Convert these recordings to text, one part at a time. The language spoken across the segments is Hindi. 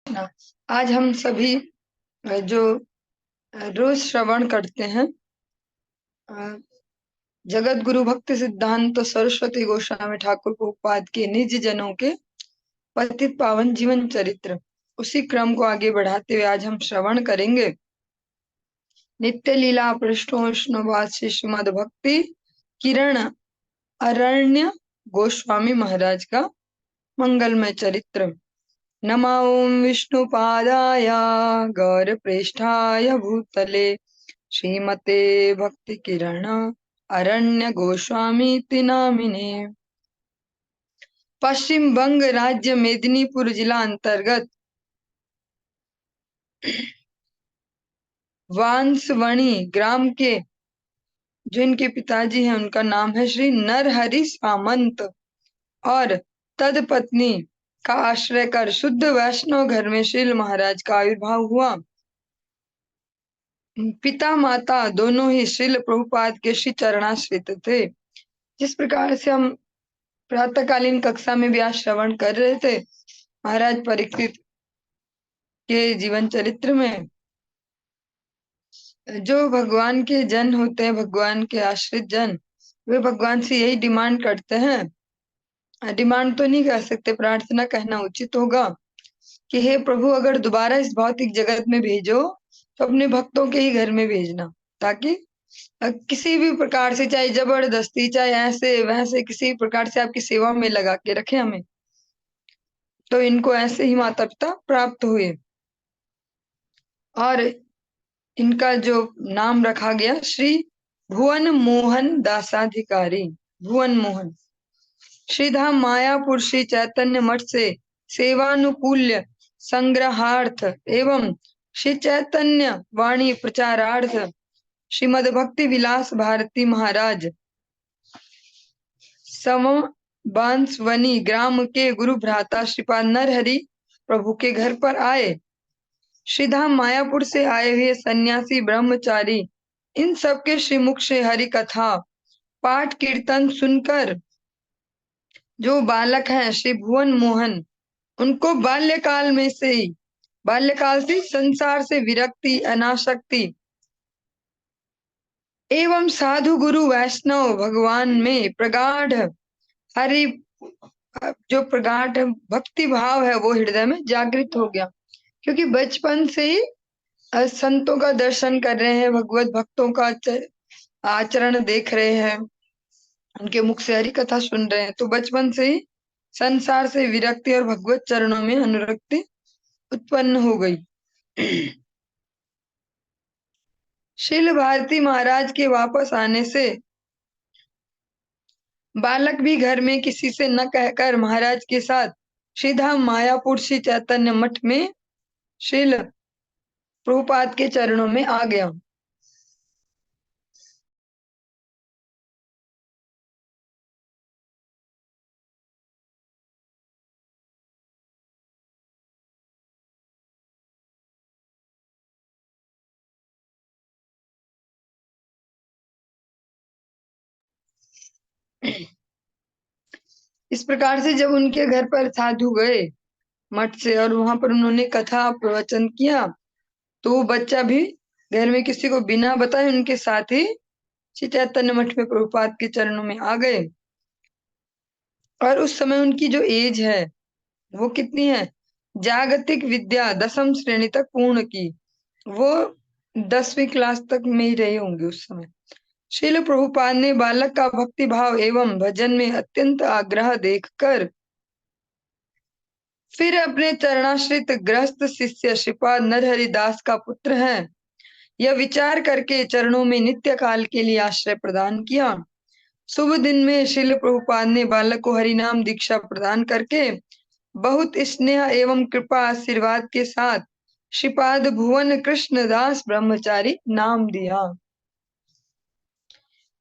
आज हम सभी जो रोज श्रवण करते हैं जगत गुरु भक्ति सिद्धांत सरस्वती गोस्वामी ठाकुर प्रभुपाद के निज जनों के पतित पावन जीवन चरित्र, उसी क्रम को आगे बढ़ाते हुए आज हम श्रवण करेंगे नित्य लीला पृष्ठोष्णवासी श्रीमद भक्ति किरण अरण्य गोस्वामी महाराज का मंगलमय चरित्र। नमो ओम विष्णुपादाय गौरप्रेष्ठाय भूतले श्रीमते भक्ति किरण अरण्य गोस्वामी नामिने। पश्चिम बंग राज्य मेदिनीपुर जिला अंतर्गत वांसवणी ग्राम के जो इनके पिताजी हैं उनका नाम है श्री नरहरि सामंत और तदपत्नी का आश्रय कर शुद्ध वैष्णव घर में श्रील महाराज का आविर्भाव हुआ। पिता माता दोनों ही श्रील प्रभुपाद के श्री चरणाश्रित थे। जिस प्रकार से हम प्रातःकालीन कक्षा में भी आज श्रवण कर रहे थे महाराज परीक्षित के जीवन चरित्र में, जो भगवान के जन होते हैं, भगवान के आश्रित जन, वे भगवान से यही डिमांड करते हैं। डिमांड तो नहीं कह सकते, प्रार्थना कहना उचित होगा कि हे प्रभु, अगर दोबारा इस भौतिक जगत में भेजो तो अपने भक्तों के ही घर में भेजना, ताकि किसी भी प्रकार से, चाहे जबरदस्ती, चाहे ऐसे वैसे, किसी प्रकार से आपकी सेवा में लगा के रखे हमें। तो इनको ऐसे ही माता पिता प्राप्त हुए और इनका जो नाम रखा गया श्री भुवन मोहन दासाधिकारी। भुवन मोहन श्रीधाम मायापुर श्री चैतन्य मठ से सेवानुकूल्य संग्रहार्थ एवं श्री चैतन्य वाणी प्रचारार्थ श्रीमद भक्ति विलास भारती महाराज बांसवनी ग्राम के गुरु भ्राता श्रीपाद नरहरि प्रभु के घर पर आए। श्रीधाम मायापुर से आए हुए सन्यासी ब्रह्मचारी इन सबके श्रीमुख से हरि कथा पाठ कीर्तन सुनकर जो बालक हैं श्री भुवन मोहन, उनको बाल्यकाल से संसार से विरक्ति, अनासक्ति एवं साधु गुरु वैष्णव भगवान में प्रगाढ़ हरि जो प्रगाढ़ भक्ति भाव है वो हृदय में जागृत हो गया, क्योंकि बचपन से ही संतों का दर्शन कर रहे हैं, भगवत भक्तों का आचरण देख रहे हैं, उनके मुख से हरि कथा सुन रहे हैं, तो बचपन से ही संसार से विरक्ति और भगवत चरणों में अनुरक्ति उत्पन्न हो गई। श्रील भारती महाराज के वापस आने से बालक भी घर में किसी से न कहकर महाराज के साथ श्रीधाम मायापुर श्री चैतन्य मठ में श्रील प्रभुपाद के चरणों में आ गया। इस प्रकार से जब उनके घर पर साधु गए मठ से और वहां पर उन्होंने कथा प्रवचन किया, तो वो बच्चा भी घर में किसी को बिना बताए उनके साथ ही श्री चैतन्य मठ में प्रभुपाद के चरणों में आ गए। और उस समय उनकी जो एज है वो कितनी है, जागतिक विद्या 10वीं श्रेणी तक पूर्ण की, वो 10वीं क्लास तक में ही रहे होंगे उस समय। श्रील प्रभुपाद ने बालक का भक्ति भाव एवं भजन में अत्यंत आग्रह देखकर फिर अपने चरणाश्रित गृहस्थ शिष्य श्रीपाद नरहरि दास का पुत्र है यह विचार करके चरणों में नित्य काल के लिए आश्रय प्रदान किया। शुभ दिन में श्रील प्रभुपाद ने बालक को हरिनाम दीक्षा प्रदान करके बहुत स्नेह एवं कृपा आशीर्वाद के साथ श्रीपाद भुवन कृष्ण दास ब्रह्मचारी नाम दिया।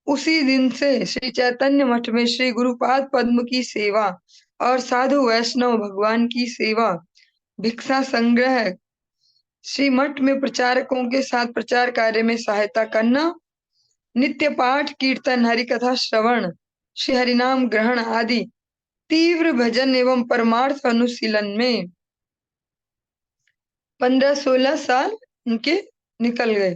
उसी दिन से श्री चैतन्य मठ में श्री गुरुपाद पद्म की सेवा और साधु वैष्णव भगवान की सेवा, भिक्षा संग्रह, श्री मठ में प्रचारकों के साथ प्रचार कार्य में सहायता करना, नित्य पाठ कीर्तन, हरि कथा श्रवण, श्री हरिनाम ग्रहण आदि तीव्र भजन एवं परमार्थ अनुशीलन में 15-16 साल उनके निकल गए।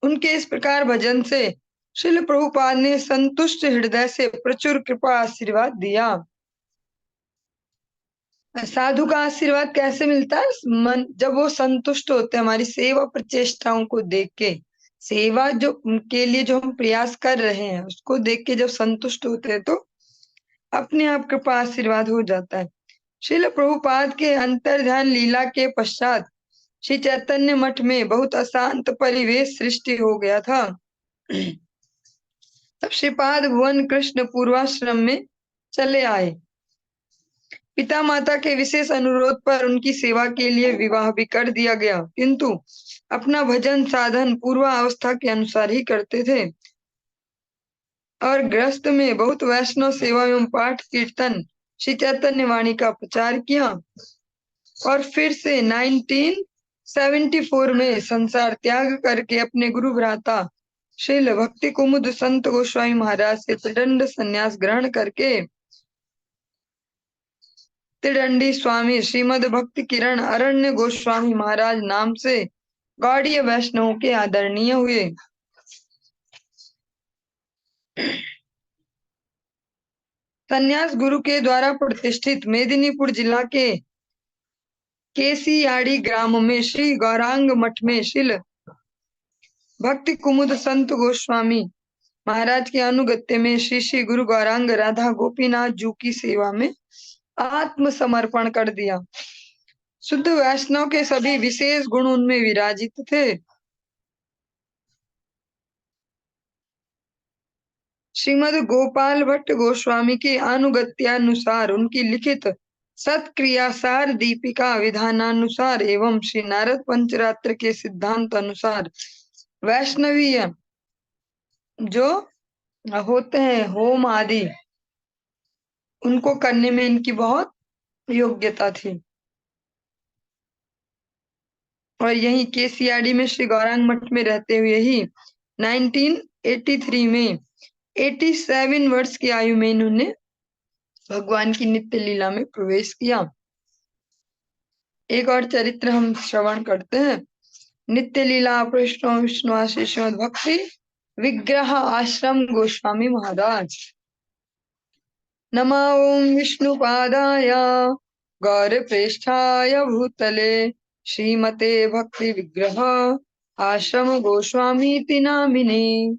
उनके इस प्रकार भजन से श्रील प्रभुपाद ने संतुष्ट हृदय से प्रचुर कृपा आशीर्वाद दिया। साधु का आशीर्वाद कैसे मिलता है? मन जब वो संतुष्ट होते हैं हमारी सेवा प्रचेष्टाओं को देख के, सेवा जो के लिए जो हम प्रयास कर रहे हैं उसको देख के जब संतुष्ट होते हैं तो अपने आप कृपा आशीर्वाद हो जाता है। श्रील प्रभुपाद के अंतर ध्यान लीला के पश्चात श्री चैतन्य मठ में बहुत अशांत परिवेश सृष्टि हो गया था। तब श्रीपाद भुवन कृष्ण पूर्वाश्रम में चले आए। पिता माता के विशेष अनुरोध पर उनकी सेवा के लिए विवाह भी कर दिया गया, किंतु अपना भजन साधन पूर्वावस्था के अनुसार ही करते थे और गृहस्थ में बहुत वैष्णव सेवा एवं पाठ कीर्तन श्री चैतन्य वाणी का प्रचार किया और फिर से 1974 में संसार त्याग करके अपने गुरु भ्राता श्रील भक्ति कुमुद संत गोस्वामी महाराज से त्रिदंड संन्यास ग्रहण करके त्रिदंडी स्वामी श्रीमद भक्ति किरण अरण्य गोस्वामी महाराज नाम से गौड़ीय वैष्णव के आदरणीय हुए। संन्यास गुरु के द्वारा प्रतिष्ठित मेदिनीपुर जिला के केसियाड़ी ग्राम में श्री गौरांग मठ में श्रील भक्ति कुमुद संत गोस्वामी महाराज के अनुगत्य में श्री श्री गुरु गौरांग राधा गोपीनाथ जू की सेवा में आत्मसमर्पण कर दिया। शुद्ध वैष्णव के सभी विशेष गुण उनमें विराजित थे। श्रीमद गोपाल भट्ट गोस्वामी के अनुगत्यानुसार उनकी लिखित सत्क्रियासार दीपिका विधानानुसार एवं श्री नारद पंचरात्र के सिद्धांत अनुसार वैष्णवीय जो होते हैं होम आदि उनको करने में इनकी बहुत योग्यता थी। और यहीं केसियाड़ी में श्री गौरांग मठ में रहते हुए ही 1983 में 87 वर्ष की आयु में इन्होंने भगवान की नित्य लीला में प्रवेश किया। एक और चरित्र हम श्रवण करते हैं। नित्य लीला कृष्ण विष्णु श्रीमद भक्ति विग्रह आश्रम गोस्वामी महाराज। नमो ओम विष्णुपादाय गौरप्रेष्ठाय भूतले श्रीमते भक्ति विग्रह आश्रम गोस्वामी नामिने।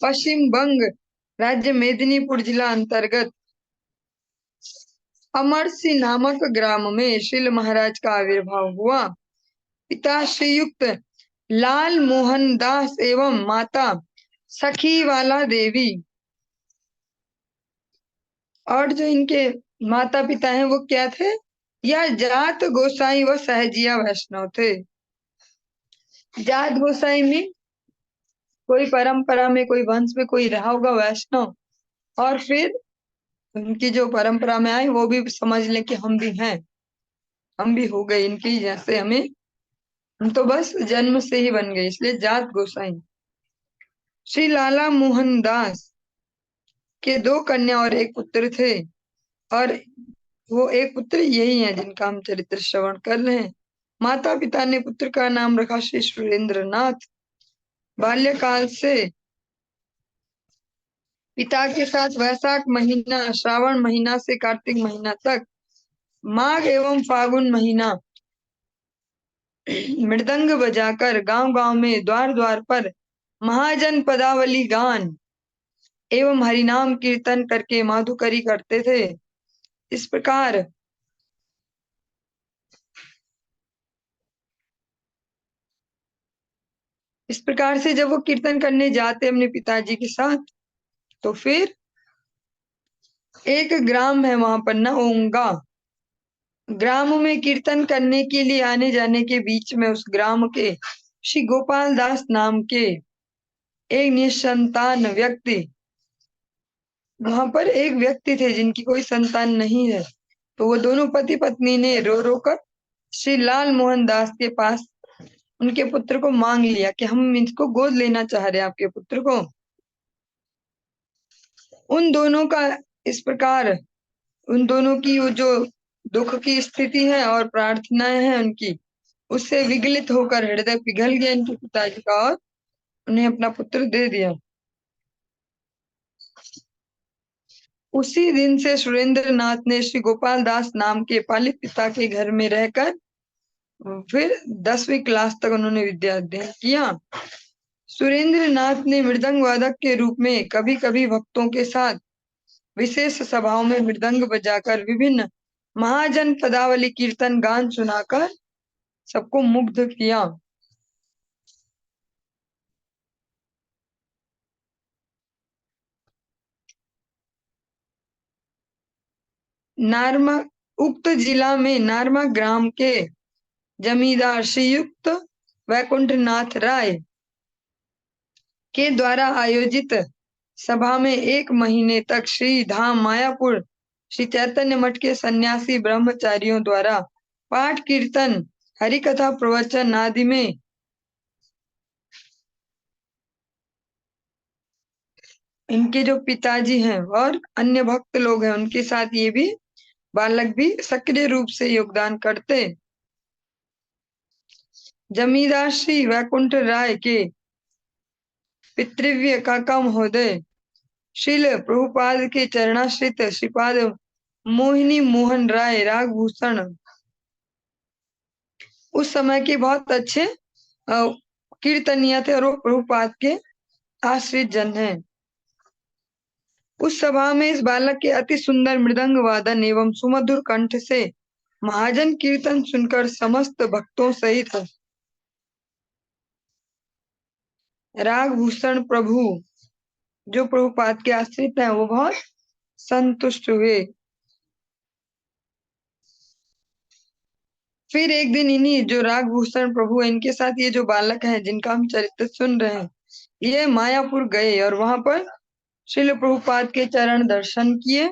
पश्चिम बंग राज्य मेदिनीपुर जिला अंतर्गत अमरसी नामक ग्राम में श्रील महाराज का आविर्भाव हुआ। पिता श्रीयुक्त लाल मोहन दास एवं माता सखीवाला देवी और जो इनके माता पिता हैं वो क्या थे? या जात गोसाई व सहजिया वैष्णव थे। जात गोसाई में कोई परंपरा में कोई वंश में कोई रहा होगा वैष्णव और फिर उनकी जो परंपरा में आए वो भी समझ लें कि हम भी हैं, हम भी हो गए इनकी जैसे, हमें हम तो बस जन्म से ही बन गए, इसलिए जात गोसाई। श्री लाला मोहन दास के 2 कन्या और 1 पुत्र थे और वो 1 पुत्र यही है जिनका हम चरित्र श्रवण कर रहे हैं। माता पिता ने पुत्र का नाम रखा श्री सुरेंद्र नाथ। बाल्यकाल से पिता के साथ वैशाख महीना, श्रावण महीना से कार्तिक महीना तक, माघ एवं फागुन महीना मृदंग बजाकर गांव गांव में द्वार द्वार पर महाजन पदावली गान एवं हरिनाम कीर्तन करके माधुकरी करते थे। इस प्रकार से जब वो कीर्तन करने जाते अपने पिताजी के साथ तो फिर एक ग्राम है वहां पर ओंगा, ग्राम में कीर्तन करने के लिए आने जाने के बीच में उस ग्राम के श्री गोपाल दास नाम के एक निसंतान व्यक्ति, वहां पर एक व्यक्ति थे जिनकी कोई संतान नहीं है, तो वो दोनों पति पत्नी ने रो रो कर श्री लाल मोहन दास के पास उनके पुत्र को मांग लिया कि हम इसको गोद लेना चाह रहे हैं, आपके पुत्र को। उन दोनों का इस प्रकार उन दोनों की वो जो दुख की स्थिति है और प्रार्थनाएं हैं उनकी, उससे विगलित होकर हृदय पिघल गया इनके पिताजी का और उन्हें अपना पुत्र दे दिया। उसी दिन से सुरेंद्र नाथ ने श्री गोपाल दास नाम के पालित पिता के घर में रहकर फिर 10वीं क्लास तक उन्होंने विद्या अध्ययन किया। सुरेंद्र नाथ ने मृदंग वादक के रूप में कभी कभी भक्तों के साथ विशेष सभाओं में मृदंग बजाकर विभिन्न महाजन पदावली कीर्तन गान सुनाकर सबको मुग्ध किया। नारमा उक्त जिला में नारमा ग्राम के जमींदार श्रीयुक्त वैकुंठ नाथ राय के द्वारा आयोजित सभा में 1 महीने तक श्री धाम मायापुर श्री चैतन्य मठ के सन्यासी ब्रह्मचारियों द्वारा पाठ कीर्तन हरि कथा प्रवचन आदि में इनके जो पिताजी हैं और अन्य भक्त लोग हैं उनके साथ ये भी बालक भी सक्रिय रूप से योगदान करते। जमींदार श्री वैकुंठ राय के पितृव्य काका महोदय श्रील प्रभुपाद के चरणाश्रित श्रीपाद मोहिनी मोहन राय रागभूषण उस समय के बहुत अच्छे कीर्तनीय थे और वो प्रभुपाद के आश्रित जन हैं। उस सभा में इस बालक के अति सुंदर मृदंग वादन एवं सुमधुर कंठ से महाजन कीर्तन सुनकर समस्त भक्तों सहित रागभूषण प्रभु जो प्रभुपाद के आश्रित हैं वो बहुत संतुष्ट हुए। फिर एक दिन इन्हीं जो रागभूषण प्रभु है इनके साथ ये जो बालक है जिनका हम चरित्र सुन रहे हैं ये मायापुर गए और वहां पर श्रील प्रभुपाद के चरण दर्शन किए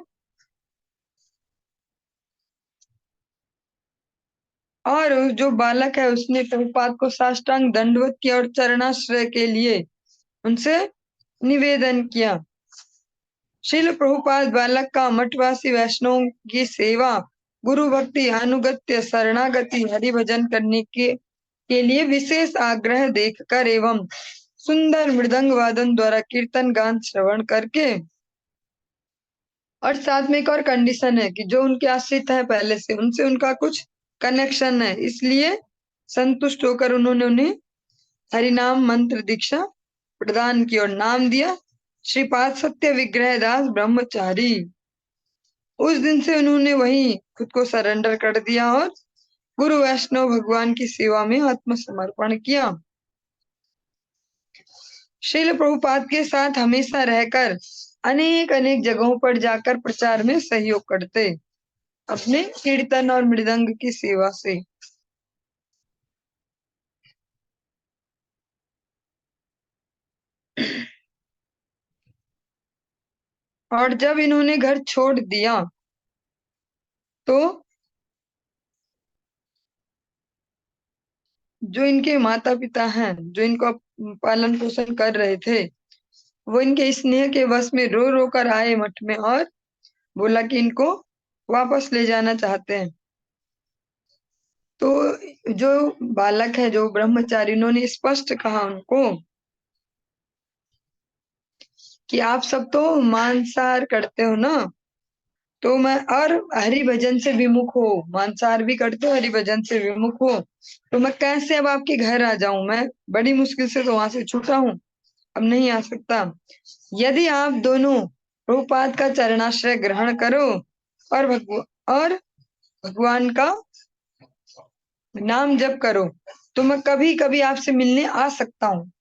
और जो बालक है उसने प्रभुपाद को साष्टांग दंडवत किया और चरणाश्रय के लिए उनसे निवेदन किया। श्रील प्रभुपाद बालक का मठवासी वैष्णवों की सेवा गुरु भक्ति अनुगत्य शरणागति हरि भजन करने के लिए विशेष आग्रह देखकर एवं सुंदर मृदंग वादन द्वारा कीर्तन गान श्रवण करके और साथ में एक और कंडीशन है कि जो उनके आश्रित है पहले से उनसे उनका कुछ कनेक्शन है इसलिए संतुष्ट होकर उन्होंने उन्हें हरिनाम मंत्र दीक्षा प्रदान की और नाम दिया श्रीपाद सत्य विग्रह दास ब्रह्मचारी। उस दिन से उन्होंने वहीं खुद को सरेंडर कर दिया और गुरु वैष्णव भगवान की सेवा में आत्मसमर्पण किया। श्रील प्रभुपाद के साथ हमेशा रहकर अनेक अनेक जगहों पर जाकर प्रचार में सहयोग करते अपने कीर्तन और मृदंग की सेवा से। और जब इन्होंने घर छोड़ दिया तो जो इनके माता पिता हैं जो इनको पालन पोषण कर रहे थे वो इनके स्नेह के वश में रो रो कर आए मठ में और बोला कि इनको वापस ले जाना चाहते हैं। तो जो बालक है जो ब्रह्मचारी उन्होंने स्पष्ट कहा उनको कि आप सब तो मांसाहार करते हो ना तो मैं और हरि भजन से विमुख हो मांसाहार भी करते हो हरि भजन से विमुख हो तो मैं कैसे अब आपके घर आ जाऊं मैं बड़ी मुश्किल से तो वहां से छूटा हूं अब नहीं आ सकता। यदि आप दोनों प्रभुपाद का चरणाश्रय ग्रहण करो और भगवान का नाम जप करो तो मैं कभी कभी आपसे मिलने आ सकता हूँ।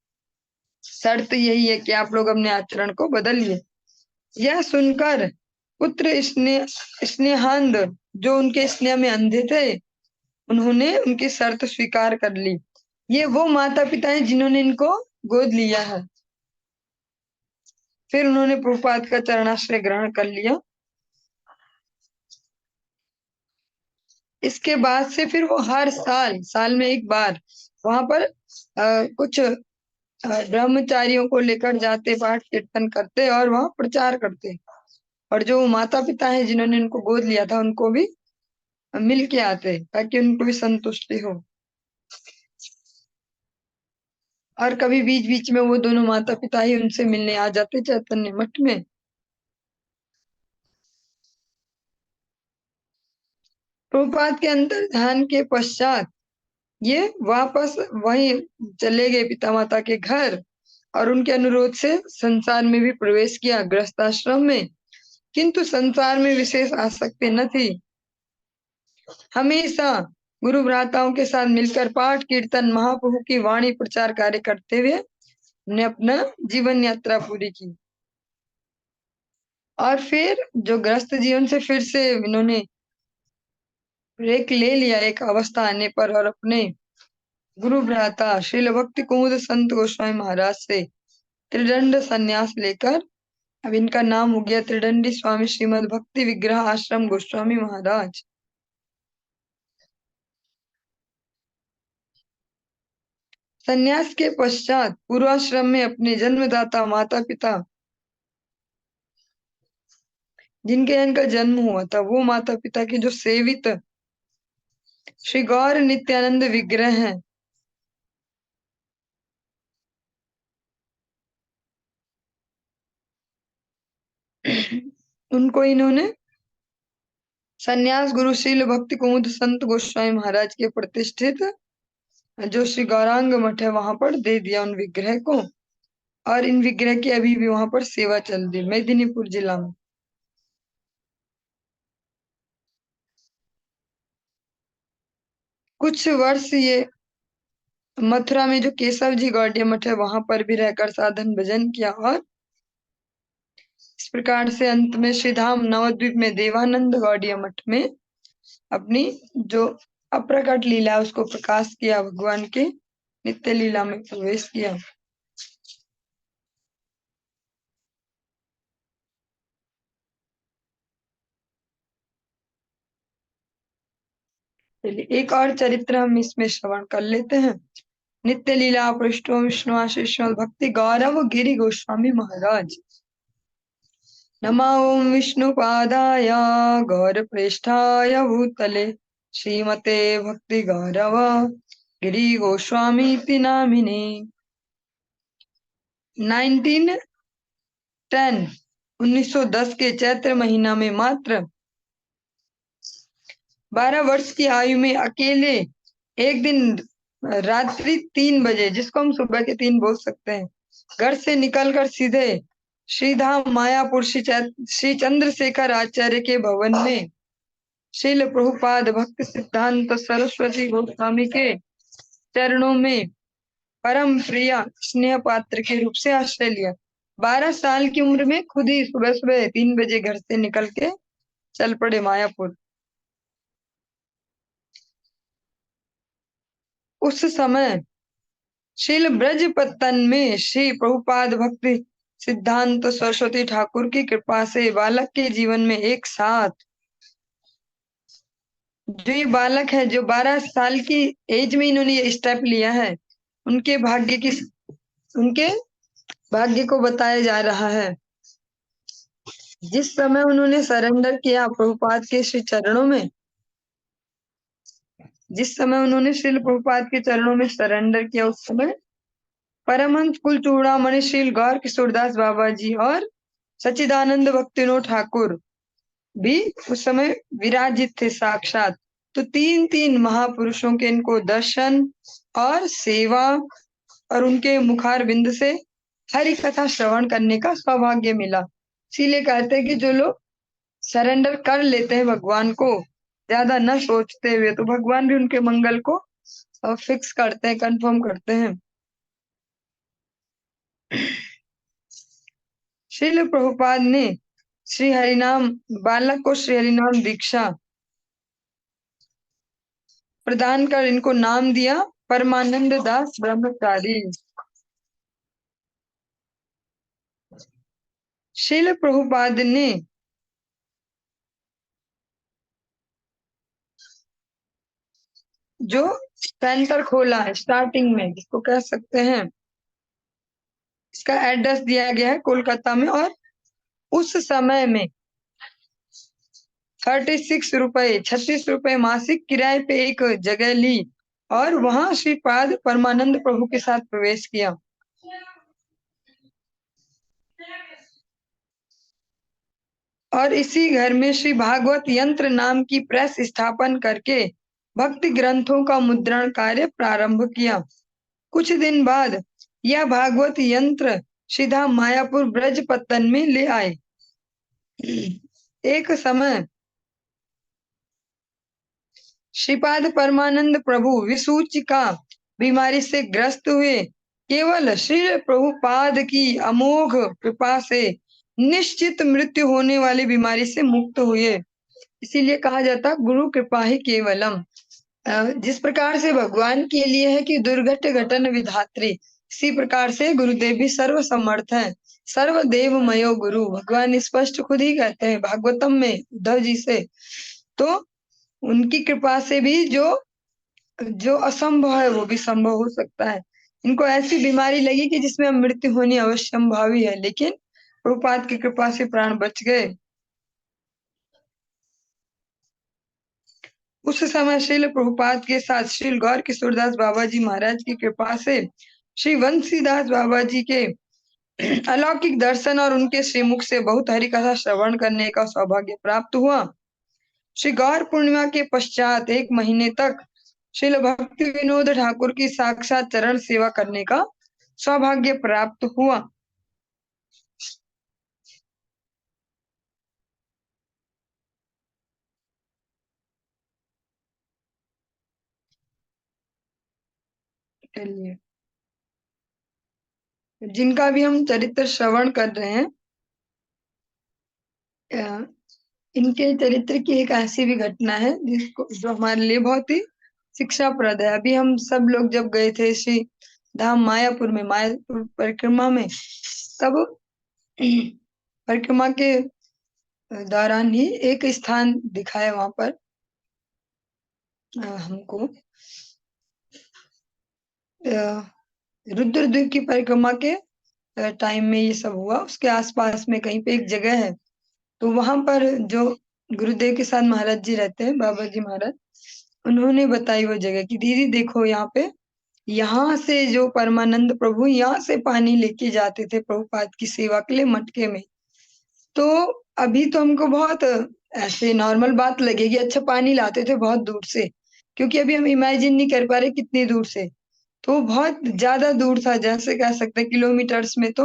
शर्त यही है कि आप लोग अपने आचरण को बदलिए। यह सुनकर पुत्र स्नेहांद जो उनके स्नेह में अंधे थे उन्होंने उनकी शर्त स्वीकार कर ली। ये वो माता पिता हैं जिन्होंने इनको गोद लिया है। फिर उन्होंने प्रभुपाद का चरणाश्रय ग्रहण कर लिया। इसके बाद से फिर वो हर साल में एक बार वहां पर कुछ ब्रह्मचारियों को लेकर जाते पाठ कीर्तन करते और वहां प्रचार करते और जो माता पिता हैं जिन्होंने इनको गोद लिया था उनको भी मिल के आते ताकि उनको भी संतुष्टि हो। और कभी बीच बीच में वो दोनों माता पिता ही उनसे मिलने आ जाते चैतन्य मठ में। प्रभुपाद के अंतर ध्यान के पश्चात ये वापस वहीं चले गए पिता माता के घर, और उनके अनुरोध से संसार में भी प्रवेश किया गृहस्थाश्रम में। किंतु संसार में विशेष आसक्ति न थी। हमेशा गुरु भ्राताओं के साथ मिलकर पाठ कीर्तन महाप्रभु की वाणी प्रचार कार्य करते हुए ने अपना जीवन यात्रा पूरी की। और फिर जो ग्रस्त जीवन से फिर से इन्होंने ब्रेक ले लिया एक अवस्था आने पर, और अपने गुरु भ्राता श्रील भक्ति कुमुद संत गोस्वामी महाराज से त्रिदंड संन्यास लेकर अब इनका नाम हो गया त्रिदंडी स्वामी श्रीमद भक्ति विग्रह आश्रम गोस्वामी महाराज। संन्यास के पश्चात पूर्वाश्रम में अपने जन्मदाता माता पिता जिनके इनका जन्म हुआ था वो माता पिता के जो सेवित श्री गौर नित्यानंद विग्रह हैं, उनको इन्होंने संन्यास गुरु श्रील भक्ति कुमुद संत गोस्वामी महाराज के प्रतिष्ठित जो श्री गौरांग मठ है वहां पर दे दिया उन विग्रह को। और इन विग्रह की अभी भी वहां पर सेवा चल रही मेदिनीपुर जिला में। कुछ वर्ष ये मथुरा में जो केशव जी गौड़िया मठ है वहां पर भी रहकर साधन भजन किया, और इस प्रकार से अंत में श्रीधाम नवद्वीप में देवानंद गौड़िया मठ में अपनी जो अप्रकट लीला है उसको प्रकाश किया, भगवान के नित्य लीला में प्रवेश किया। चलिए एक और चरित्र हम इसमें श्रवण कर लेते हैं। नित्य लीला पृष्ठो विष्णु आशीष भक्ति गौरव गिरि गोस्वामी महाराज। नमा ओम विष्णु पादाय गौर पृष्ठाय भूतले श्रीमते भक्ति गौरव गिरि गोस्वामी नामिने। 1910 के चैत्र महीना में मात्र 12 वर्ष की आयु में अकेले एक दिन रात्रि 3 बजे, जिसको हम सुबह के 3 बोल सकते हैं, घर से निकलकर सीधे श्रीधाम मायापुर श्री चंद्रशेखर आचार्य के भवन में श्रील प्रभुपाद भक्त सिद्धांत सरस्वती गोस्वामी के चरणों में परम प्रिय स्नेह पात्र के रूप से आश्रय लिया। 12 साल की उम्र में खुद ही सुबह सुबह 3 बजे घर से निकल के चल पड़े मायापुर। उस समय श्रील ब्रजपत्तन में श्री प्रभुपाद भक्ति सिद्धांत सरस्वती ठाकुर की कृपा से बालक के जीवन में एक साथ जो ये बालक है जो 12 साल की एज में इन्होंने ये स्टेप लिया है, उनके उनके भाग्य को बताया जा रहा है। जिस समय उन्होंने सरेंडर किया प्रभुपाद के श्री चरणों में, जिस समय उन्होंने श्रील प्रभुपाद के चरणों में सरेंडर किया, उस समय परमहंस कुल चूड़ामणि श्रील गौर किशोरदास बाबा जी और सच्चिदानंद भक्तिनो ठाकुर भी उस समय विराजित थे साक्षात। तो 3 महापुरुषों के इनको दर्शन और सेवा और उनके मुखार बिंद से हरि कथा श्रवण करने का सौभाग्य मिला। इसीलिए कहते हैं कि जो लोग सरेंडर कर लेते हैं भगवान को ज्यादा न सोचते हुए, तो भगवान भी उनके मंगल को फिक्स करते हैं, कंफर्म करते हैं। श्रील प्रभुपाद ने श्री हरिनाम बालक को श्री हरिनाम दीक्षा प्रदान कर इनको नाम दिया परमानंद दास ब्रह्मचारी। श्रील प्रभुपाद ने जो सेंटर खोला है स्टार्टिंग में, जिसको कह सकते हैं, इसका एड्रेस दिया गया है कोलकाता में, और उस समय में ₹36 ₹36 मासिक किराए पे एक जगह ली और वहां श्रीपाद परमानंद प्रभु के साथ प्रवेश किया। और इसी घर में श्री भागवत यंत्र नाम की प्रेस स्थापन करके भक्ति ग्रंथों का मुद्रण कार्य प्रारंभ किया। कुछ दिन बाद यह भागवत यंत्र सीधा मायापुर ब्रजपत्तन में ले आए। एक समय श्रीपाद परमानंद प्रभु विसूचिका बीमारी से ग्रस्त हुए। केवल श्री प्रभुपाद की अमोघ कृपा से निश्चित मृत्यु होने वाली बीमारी से मुक्त हुए। इसीलिए कहा जाता गुरु कृपा ही केवलम। जिस प्रकार से भगवान के लिए है कि दुर्घट घटन विधात्री, इसी प्रकार से गुरुदेव भी सर्व समर्थ है। सर्वदेव मयो गुरु, भगवान स्पष्ट खुद ही कहते हैं भागवतम में उद्धव जी से। तो उनकी कृपा से भी जो असंभव है वो भी संभव हो सकता है। इनको ऐसी बीमारी लगी कि जिसमें मृत्यु होनी अवश्यंभावी है, लेकिन प्रभुपाद की कृपा से प्राण बच गए। उस समय श्रील प्रभुपाद के साथ श्रील गौर किशोरदास बाबा जी महाराज की कृपा से श्री वंशीदास बाबा जी के अलौकिक दर्शन और उनके श्रीमुख से बहुत हरि कथा श्रवण करने का सौभाग्य प्राप्त हुआ। श्री गौर पूर्णिमा के पश्चात 1 महीने तक श्रील भक्ति विनोद ठाकुर की साक्षात चरण सेवा करने का सौभाग्य प्राप्त हुआ। चलिए, जिनका भी हम चरित्र श्रवण कर रहे हैं, इनके चरित्र की एक ऐसी भी घटना है जिसको जो हमारे लिए बहुत ही शिक्षाप्रद है। अभी हम सब लोग जब गए थे श्री धाम मायापुर में, मायापुर परिक्रमा में, तब परिक्रमा के दौरान ही एक स्थान दिखाया वहां पर हमको। रुद्रद्वीप की परिक्रमा के टाइम में ये सब हुआ। उसके आसपास में कहीं पे एक जगह है, तो वहां पर जो गुरुदेव के साथ महाराज जी रहते हैं, बाबा जी महाराज, उन्होंने बताई वो जगह कि दीदी देखो यहाँ पे, यहाँ से जो परमानंद प्रभु यहाँ से पानी लेके जाते थे प्रभुपाद की सेवा के लिए मटके में। तो अभी तो हमको बहुत ऐसे नॉर्मल बात लगेगी, अच्छा पानी लाते थे बहुत दूर से, क्योंकि अभी हम इमेजिन नहीं कर पा रहे कितनी दूर से। तो बहुत ज्यादा दूर था, जैसे कह सकते हैं किलोमीटर्स में तो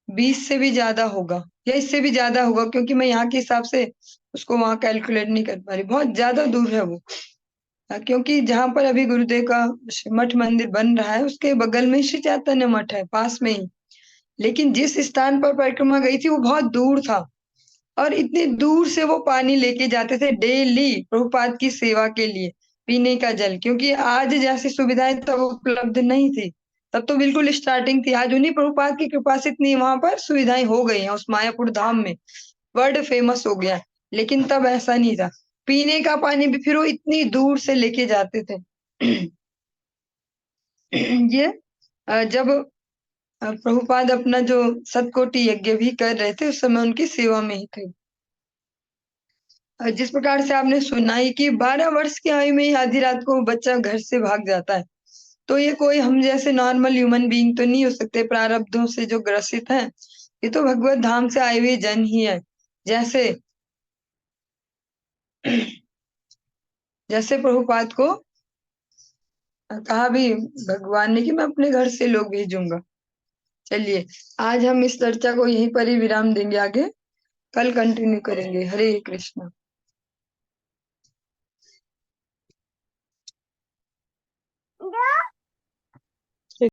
20 से भी ज्यादा होगा या इससे भी ज्यादा होगा, क्योंकि मैं यहाँ के हिसाब से उसको वहां कैलकुलेट नहीं कर पा रही। बहुत ज्यादा दूर है वो। क्योंकि जहां पर अभी गुरुदेव का मठ मंदिर बन रहा है उसके बगल में श्री चैतन्य मठ है पास में ही। लेकिन जिस स्थान पर परिक्रमा गई थी वो बहुत दूर था, और इतनी दूर से वो पानी लेके जाते थे डेली प्रभुपाद की सेवा के लिए, पीने का जल, क्योंकि आज जैसी सुविधाएं तब उपलब्ध नहीं थी। तब तो बिल्कुल स्टार्टिंग थी। आज उन्हीं प्रभुपाद की कृपा से इतनी वहां पर सुविधाएं हो गई हैं उस मायापुर धाम में, वर्ल्ड फेमस हो गया। लेकिन तब ऐसा नहीं था, पीने का पानी भी फिर वो इतनी दूर से लेके जाते थे। ये जब प्रभुपाद अपना जो सतकोटि यज्ञ भी कर रहे थे उस समय उनकी सेवा में ही थे। जिस प्रकार से आपने सुना ही कि 12 वर्ष की आयु में ही आधी रात को बच्चा घर से भाग जाता है, तो ये कोई हम जैसे नॉर्मल ह्यूमन बीइंग तो नहीं हो सकते, प्रारब्धों से जो ग्रसित है। ये तो भगवत धाम से आए हुए जन ही है। जैसे जैसे प्रभुपाद को कहा भी भगवान ने कि मैं अपने घर से लोग भेजूंगा। चलिए, आज हम इस चर्चा को यहीं पर ही विराम देंगे, आगे कल कंटिन्यू करेंगे। हरे कृष्णा।